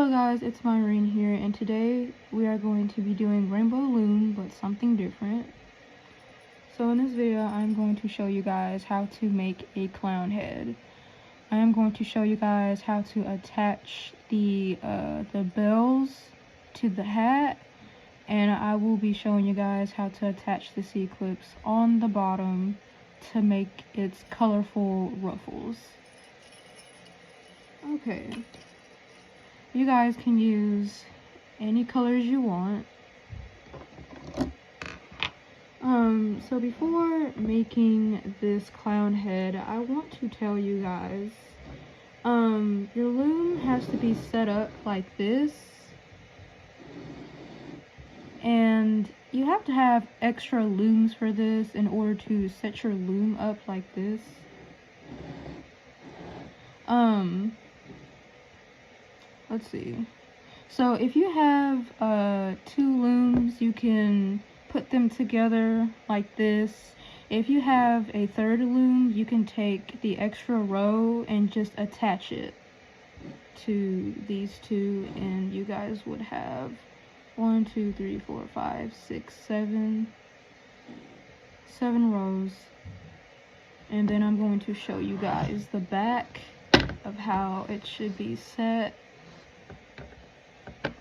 Hello guys, it's Myrene here, and today we are going to be doing rainbow loom, but something different. So in this video, I'm going to show you guys how to make a clown head. I am going to show you guys how to attach the bells to the hat, and I will be showing you guys how to attach the C-clips on the bottom to make its colorful ruffles. Okay. You guys can use any colors you want. So before making this clown head, I want to tell you guys, your loom has to be set up like this, and you have to have extra looms for this in order to set your loom up like this. Let's see. So if you have 2 looms, you can put them together like this. If you have a 3rd loom, you can take the extra row and just attach it to these 2, and you guys would have 1, 2, 3, 4, 5, 6, 7 rows. And then I'm going to show you guys the back of how it should be set.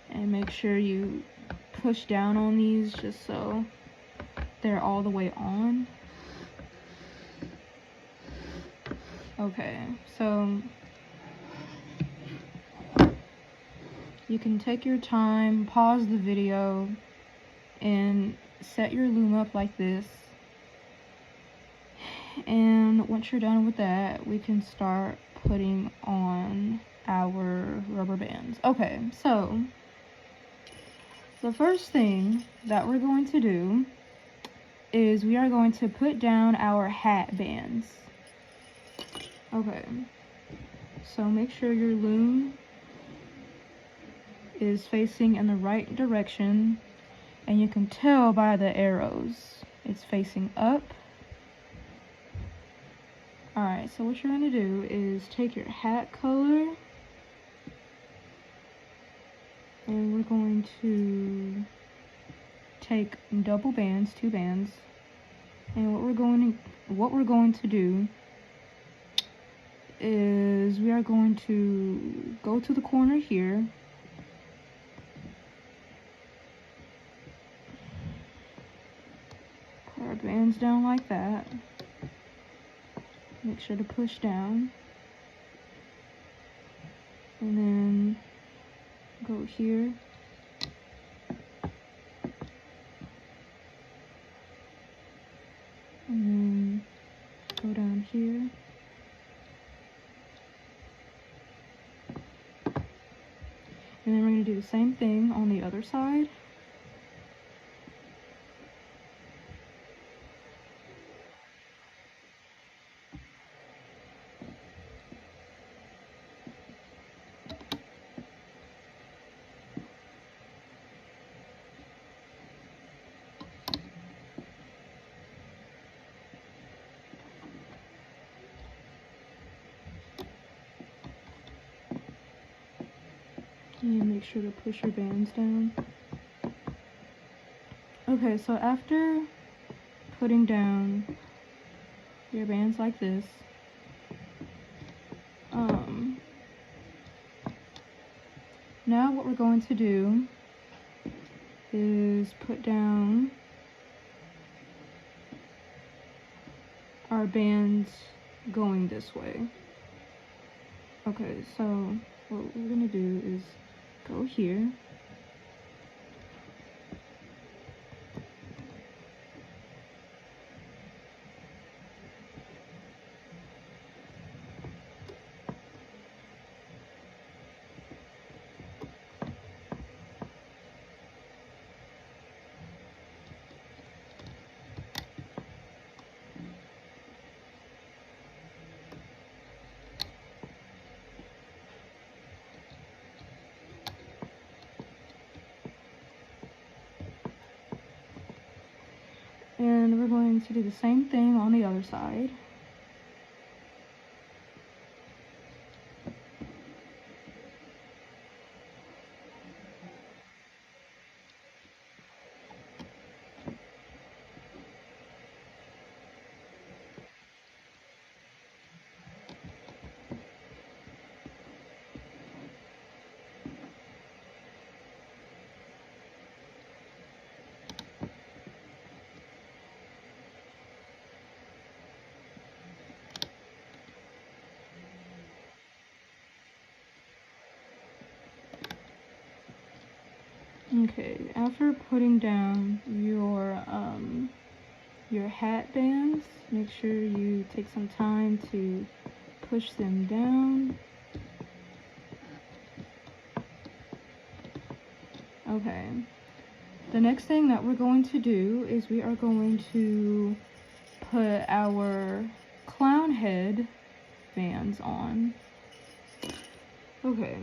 And make sure you push down on these just so they're all the way on. Okay, so you can take your time, pause the video, and set your loom up like this. And once you're done with that, we can start putting on our rubber bands. Okay, so the first thing that we're going to do is we are going to put down our hat bands. Okay, so make sure your loom is facing in the right direction, and you can tell by the arrows it's facing up. Alright, so what you're going to do is take your hat color, and we're going to take double bands, 2 bands, and what we're going to do is we are going to go to the corner here, put our bands down like that, make sure to push down, and then go here, and then go down here, and then we're going to do the same thing on the other side. And make sure to push your bands down. Okay, so after putting down your bands like this, now what we're going to do is put down our bands going this way. Okay, so what we're going to do is go here, and we're going to do the same thing on the other side. Okay, after putting down your hat bands, make sure you take some time to push them down. Okay, the next thing that we're going to do is we are going to put our clown head bands on. Okay,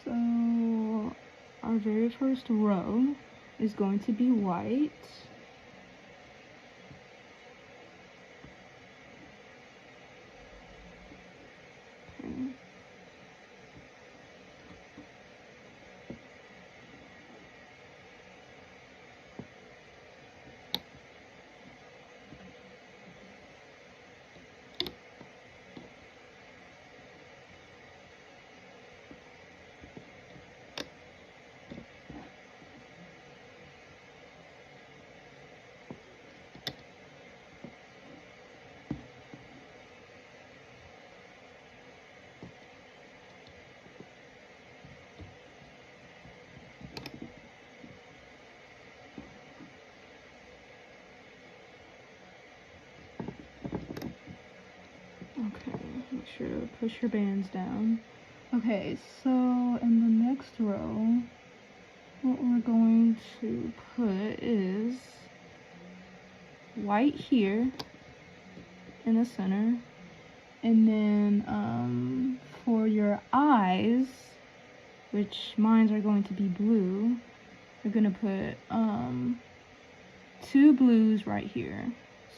so our very first row is going to be white. Okay. Okay, make sure to push your bands down. Okay, so in the next row, what we're going to put is white here in the center, and then for your eyes, which mine are going to be blue, we're gonna put 2 blues right here.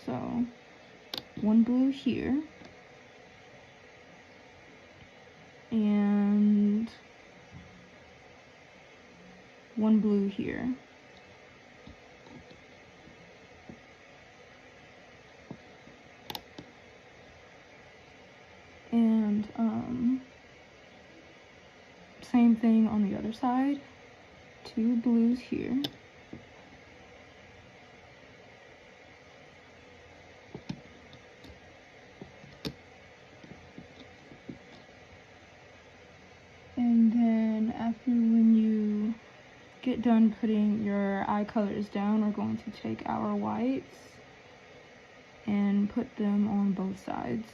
So 1 blue here and 1 blue here. And same thing on the other side. 2 blues here. And then after when you get done putting your eye colors down, we're going to take our whites and put them on both sides.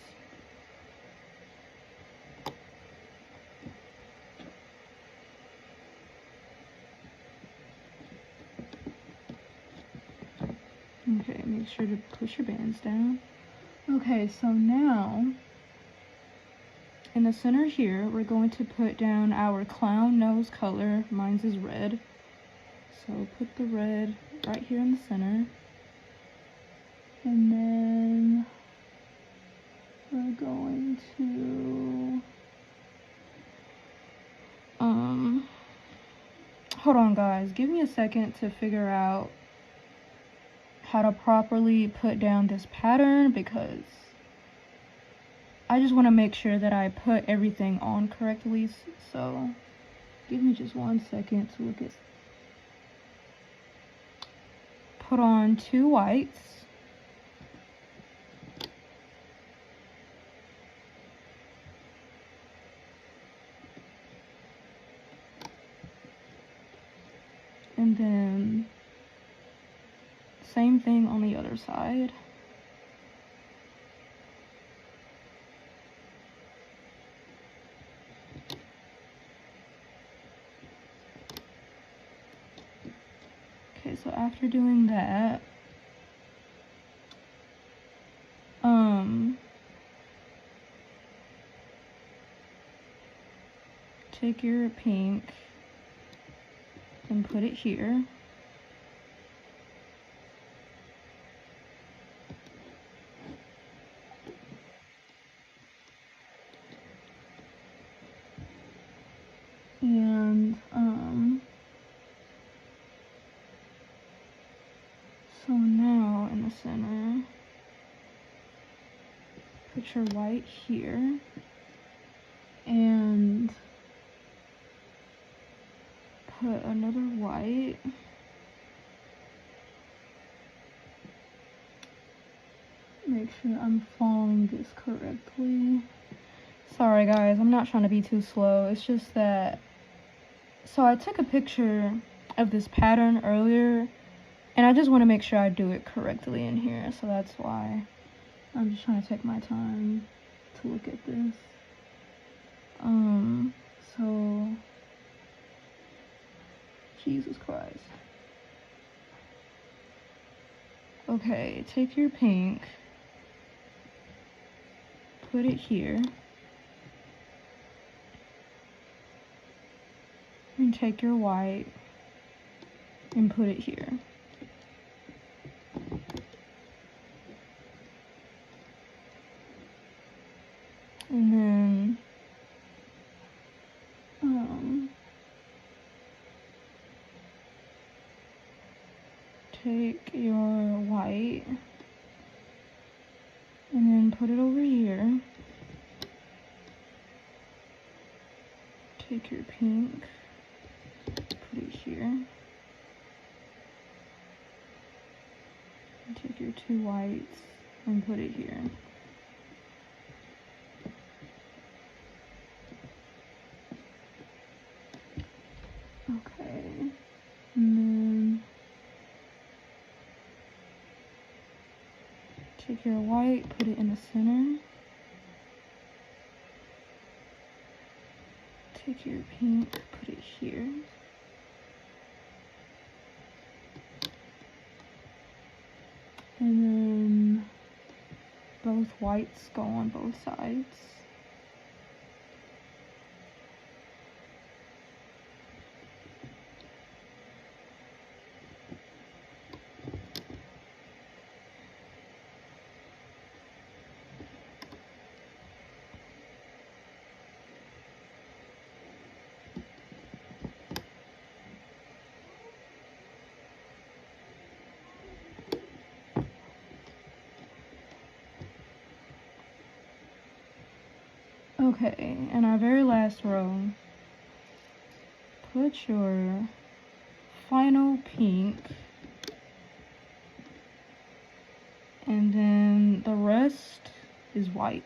Okay, make sure to push your bands down. Okay, so now in the center here, we're going to put down our clown nose color. Mine's is red. So put the red right here in the center. And then we're going to hold on guys, give me a second to figure out how to properly put down this pattern, because I just want to make sure that I put everything on correctly. So give me just 1 second to look at. Put on 2 whites. And then same thing on the other side. Okay, so after doing that, take your pink and put it here. And so now in the center, put your white here and put another white. Make sure I'm following this correctly. Sorry guys, I'm not trying to be too slow. It's just that So I took a picture of this pattern earlier, and I just want to make sure I do it correctly in here, so that's why I'm just trying to take my time to look at this. So Jesus Christ. Okay, take your pink, put it here, and take your white and put it here. And then take your white and then put it over here. Take your pink, put it here. And take your two whites and put it here. Okay, and then take your white, put it in the center. Take your pink, put it here. And then both whites go on both sides. Okay, and our very last row, put your final pink, and then the rest is white.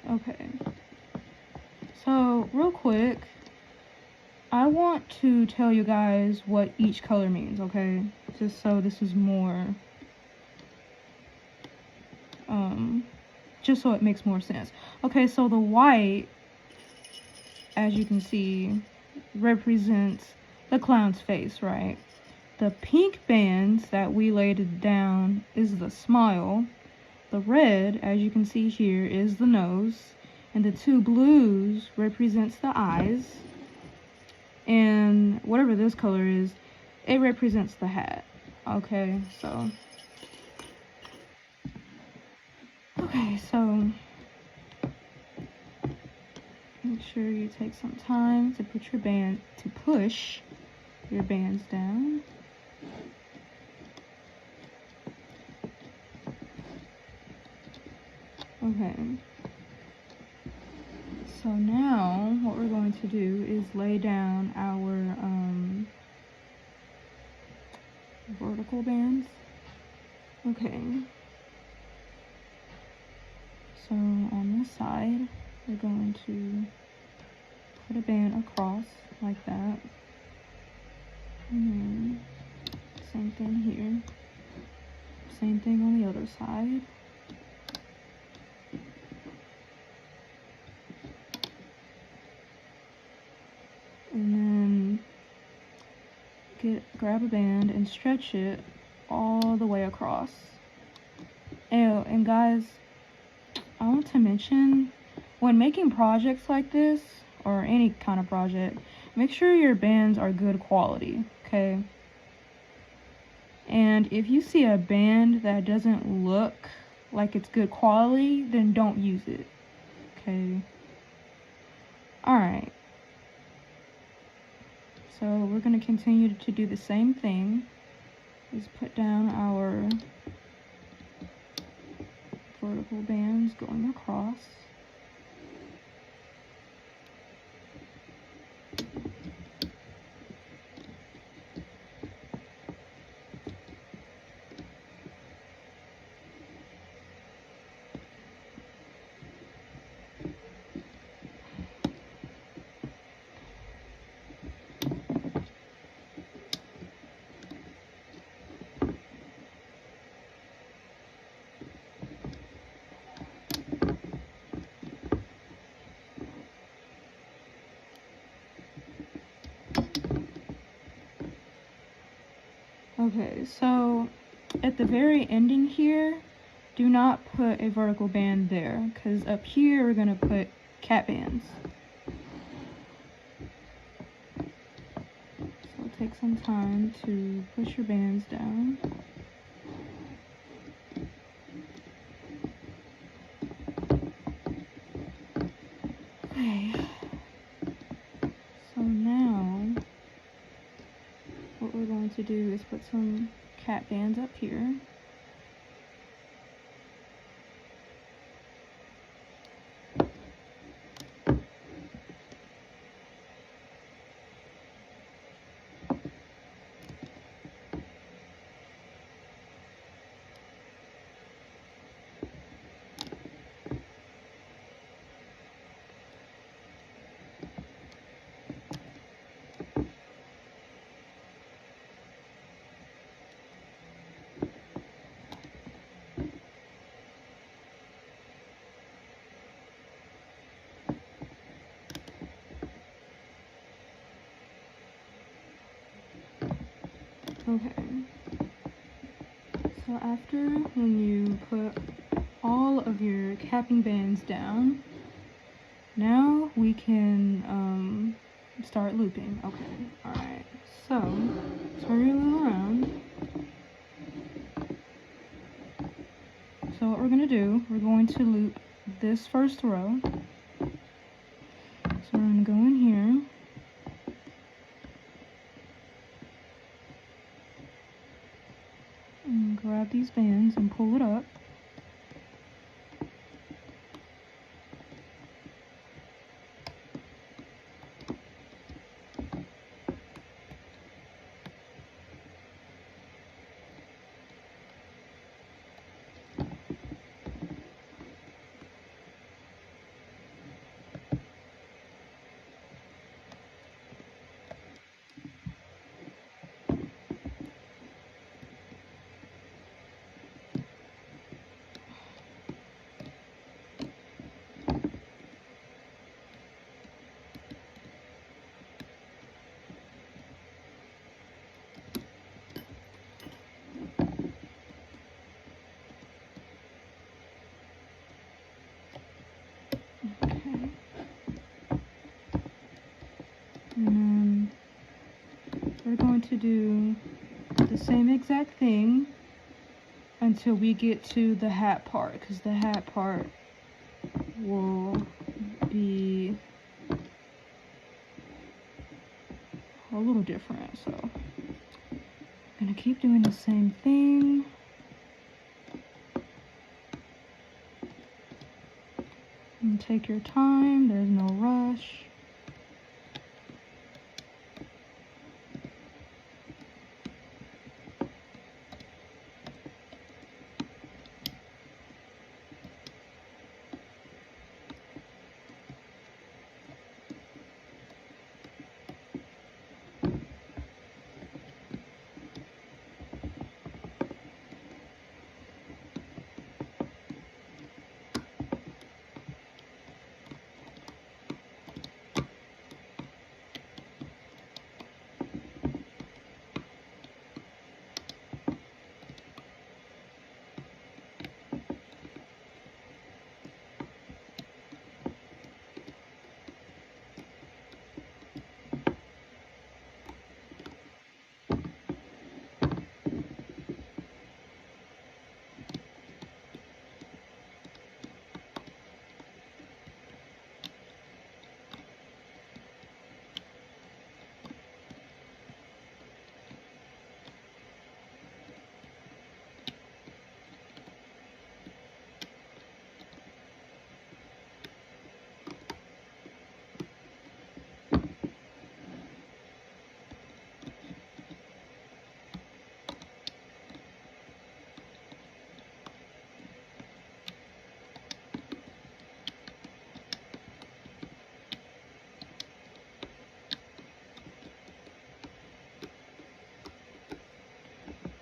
Okay, so real quick, I want to tell you guys what each color means, okay? Just so this is more, just so it makes more sense. Okay, so the white, as you can see, represents the clown's face, right? The pink bands that we laid down is the smile. The red, as you can see here, is the nose. And the two blues represents the eyes. And whatever this color is, it represents the hat. Okay, so... Okay, so... make sure you take some time to put your band, to push your bands down. Okay. So now what we're going to do is lay down our vertical bands. Okay. So on this side, we're going to put a band across like that. And then same thing here. Same thing on the other side. And then grab a band and stretch it all the way across. And guys, I want to mention, when making projects like this, or any kind of project, make sure your bands are good quality, okay? And if you see a band that doesn't look like it's good quality, then don't use it, okay? Alright, so we're going to continue to do the same thing. Just put down our vertical bands going across. Okay, so at the very ending here, do not put a vertical band there, because up here we're going to put cat bands. So take some time to push your bands down. Okay, so now what we're going to do is put some cat bands up here. Okay, so after when you put all of your capping bands down, now we can start looping. Okay, alright, so turn your wheel around. So what we're going to do, we're going to loop this first row. So we're going to go in here. And grab these bands and pull it up. Okay. And then we're going to do the same exact thing until we get to the hat part, because the hat part will be a little different. So I'm gonna keep doing the same thing. And take your time, there's no rush.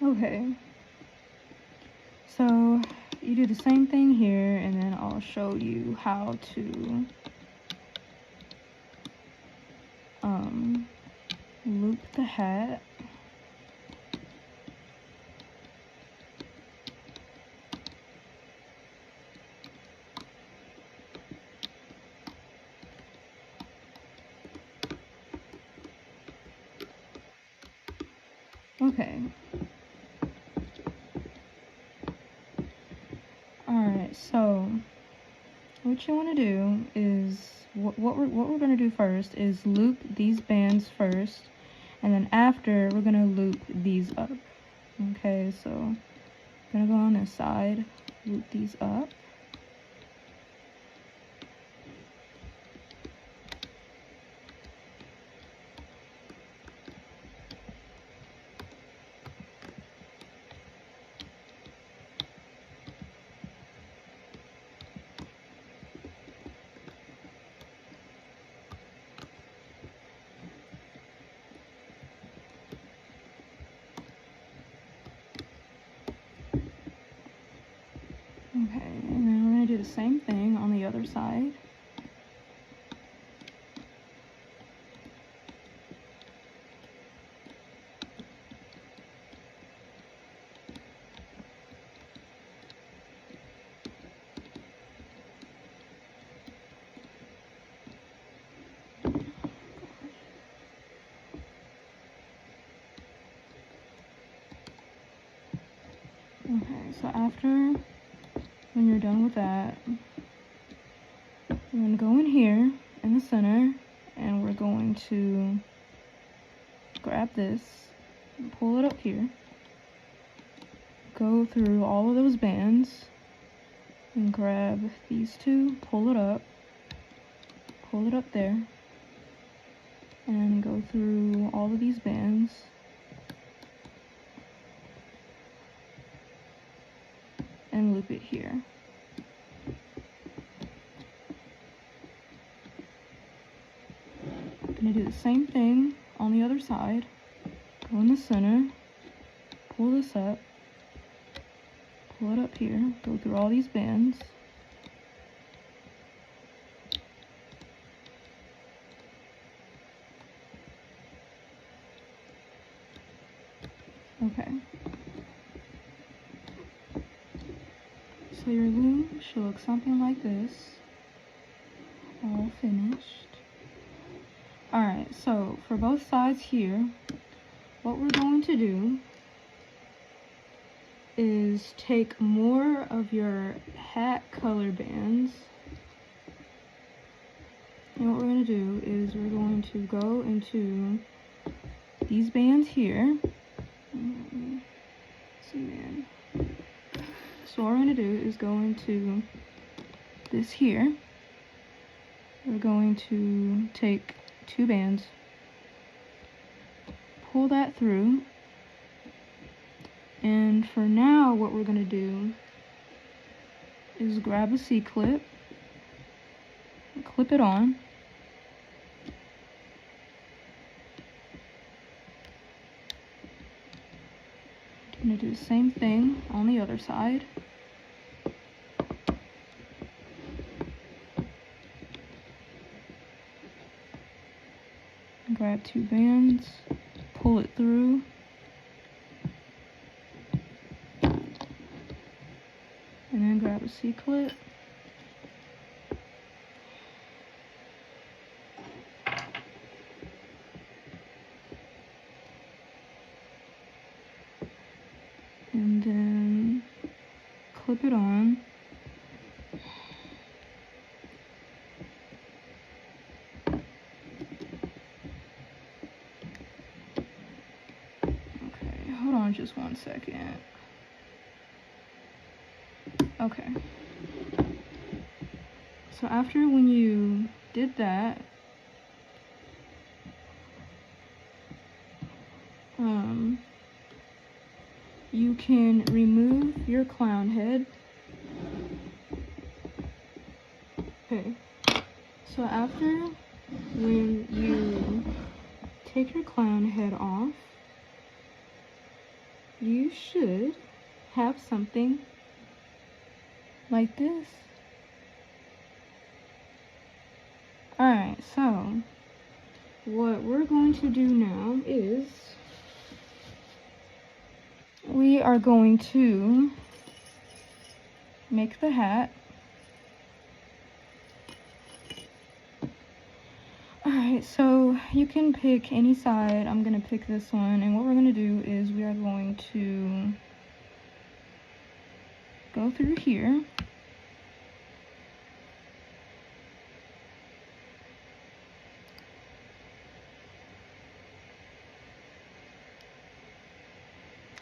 Okay, so you do the same thing here, and then I'll show you how to loop the hat. Okay. Alright, so what you want to do is what we're going to do first is loop these bands first, and then after we're going to loop these up. Okay, so I'm going to go on this side, loop these up. Okay, and then we're going to do the same thing on the other side. Okay, so after, when you're done with that, we're going to go in here in the center, and we're going to grab this, and pull it up here, go through all of those bands, and grab these two, pull it up there, and go through all of these bands, and loop it here. I'm going to do the same thing on the other side. Go in the center, pull this up, pull it up here, go through all these bands, okay. So your loom should look something like this, all finished. Alright, so for both sides here, what we're going to do is take more of your hat color bands, and what we're going to do is we're going to go into these bands here. So what we're going to do is go into this here. We're going to take two bands, pull that through, and for now what we're going to do is grab a C-clip, clip it on, I'm going to do the same thing on the other side. Grab two bands, pull it through, and then grab a C-clip, and then clip it on. Hold on just 1 second. Okay. So after when you did that, you can remove your clown head. Okay. So after when you take your clown head off, you should have something like this. Alright, so what we're going to do now is we are going to make the hat. Alright, so you can pick any side. I'm going to pick this one, and what we're going to do is we are going to go through here.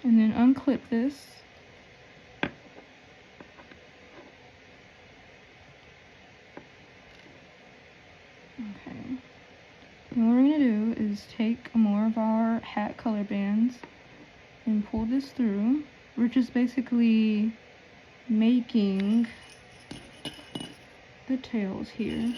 And then unclip this. Okay. And what we're going to do is take more of our hat color bands and pull this through. We're just basically making the tails here.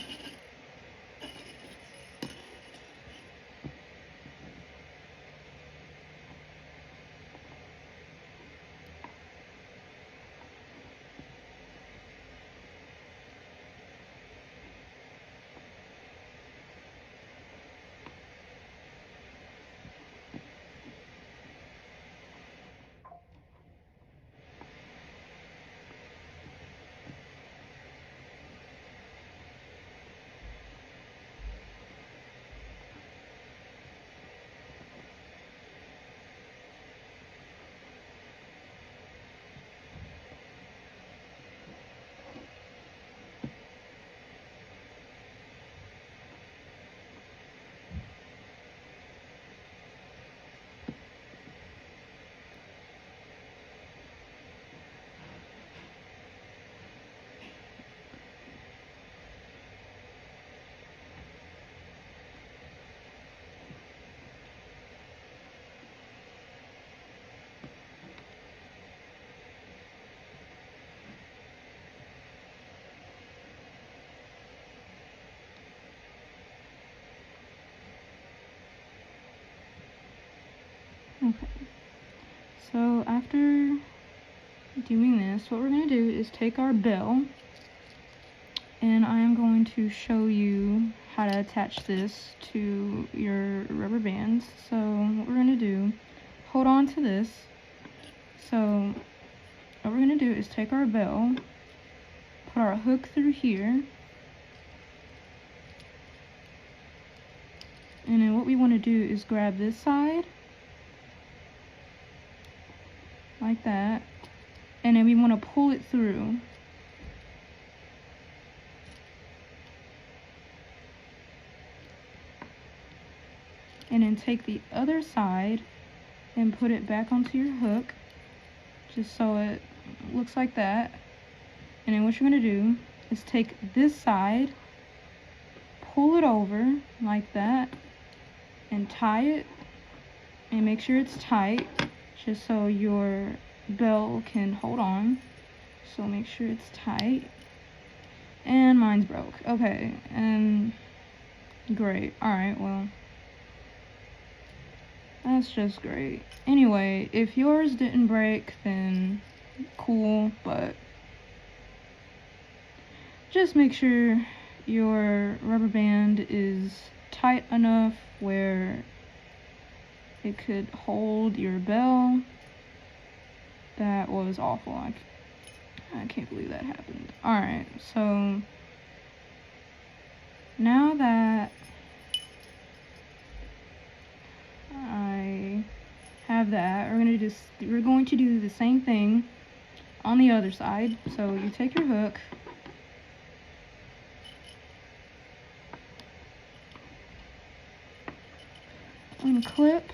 Okay, so after doing this, what we're going to do is take our bell, and I am going to show you how to attach this to your rubber bands. So what we're going to do, hold on to this. So what we're going to do is take our bell, put our hook through here, and then what we want to do is grab this side like that, and then we want to pull it through. And then take the other side and put it back onto your hook, just so it looks like that. And then what you're going to do is take this side, pull it over like that, and tie it, and make sure it's tight, just so your bell can hold on. So make sure it's tight. And mine's broke. Okay, and great. Alright, well, that's just great. Anyway, if yours didn't break, then cool, but just make sure your rubber band is tight enough where it could hold your bell. That was awful. I can't believe that happened. Alright, so now that I have that, we're going to do the same thing on the other side. So you take your hook, and clip,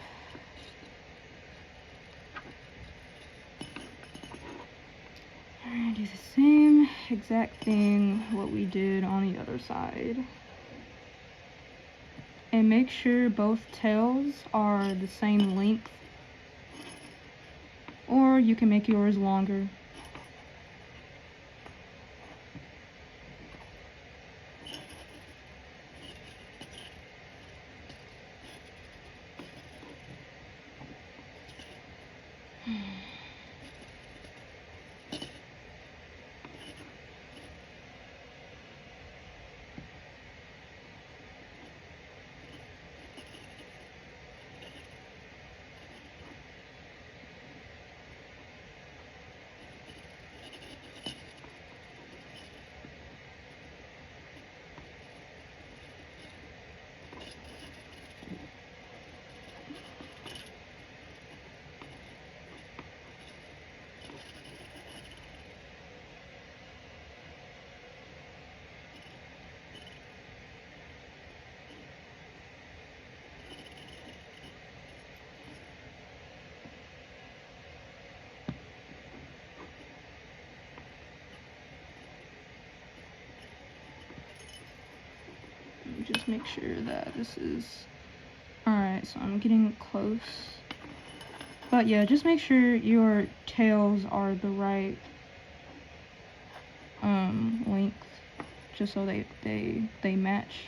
and do the same exact thing what we did on the other side. And make sure both tails are the same length, or you can make yours longer. make sure that this is alright. So I'm getting close, but yeah, just make sure your tails are the right length, just so they match.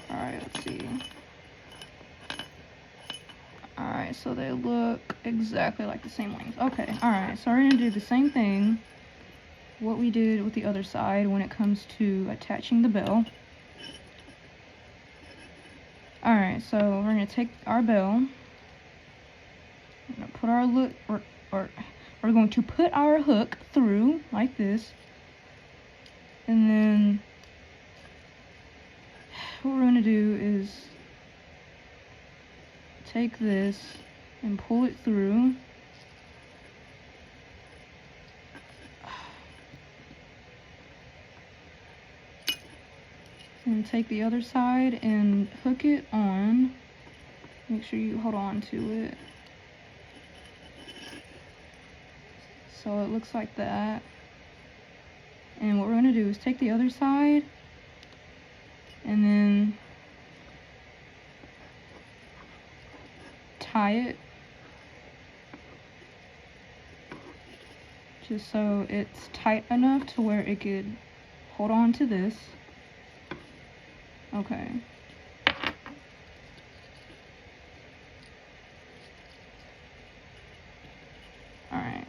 Alright, let's see. Alright, so they look exactly like the same length. Okay, alright, so we're gonna do the same thing what we did with the other side when it comes to attaching the bell. Alright, so we're gonna take our bell, we're gonna put our we're going to put our hook through like this, and then what we're gonna do is take this and pull it through. And take the other side and hook it on. Make sure you hold on to it so it looks like that. And what we're going to do is take the other side and then tie it just so it's tight enough to where it could hold on to this. Okay. Alright.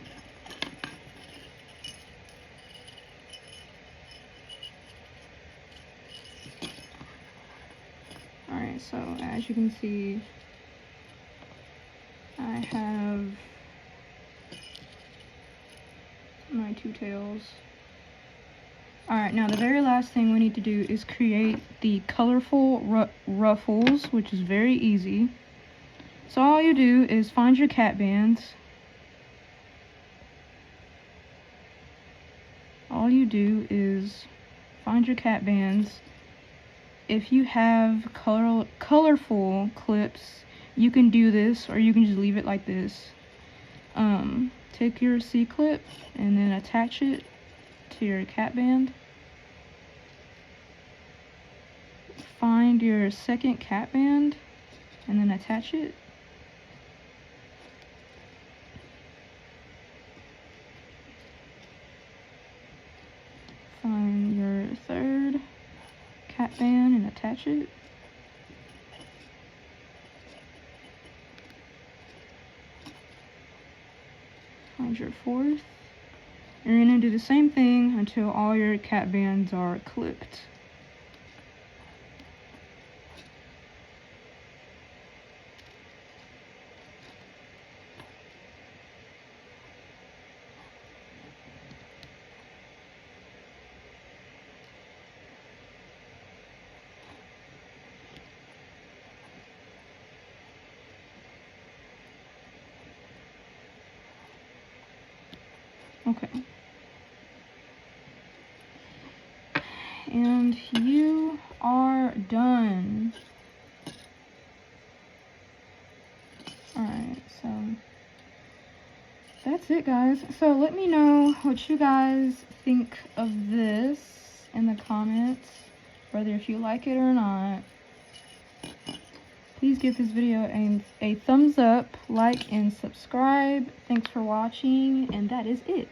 Alright, so as you can see, I have my two tails. Alright, now the very last thing we need to do is create the colorful ruffles, which is very easy. So all you do is find your cat bands. All you do is find your cat bands. If you have colorful clips, you can do this, or you can just leave it like this. Take your C-clip and then attach it to your cat band. Find your second cat band and then attach it. Find your third cat band and attach it. Find your fourth. And you're going to do the same thing until all your cat bands are clipped. Okay. And you are done. Alright, so that's it, guys. So let me know what you guys think of this in the comments, whether if you like it or not. Please give this video a thumbs up, like, and subscribe. Thanks for watching, and that is it.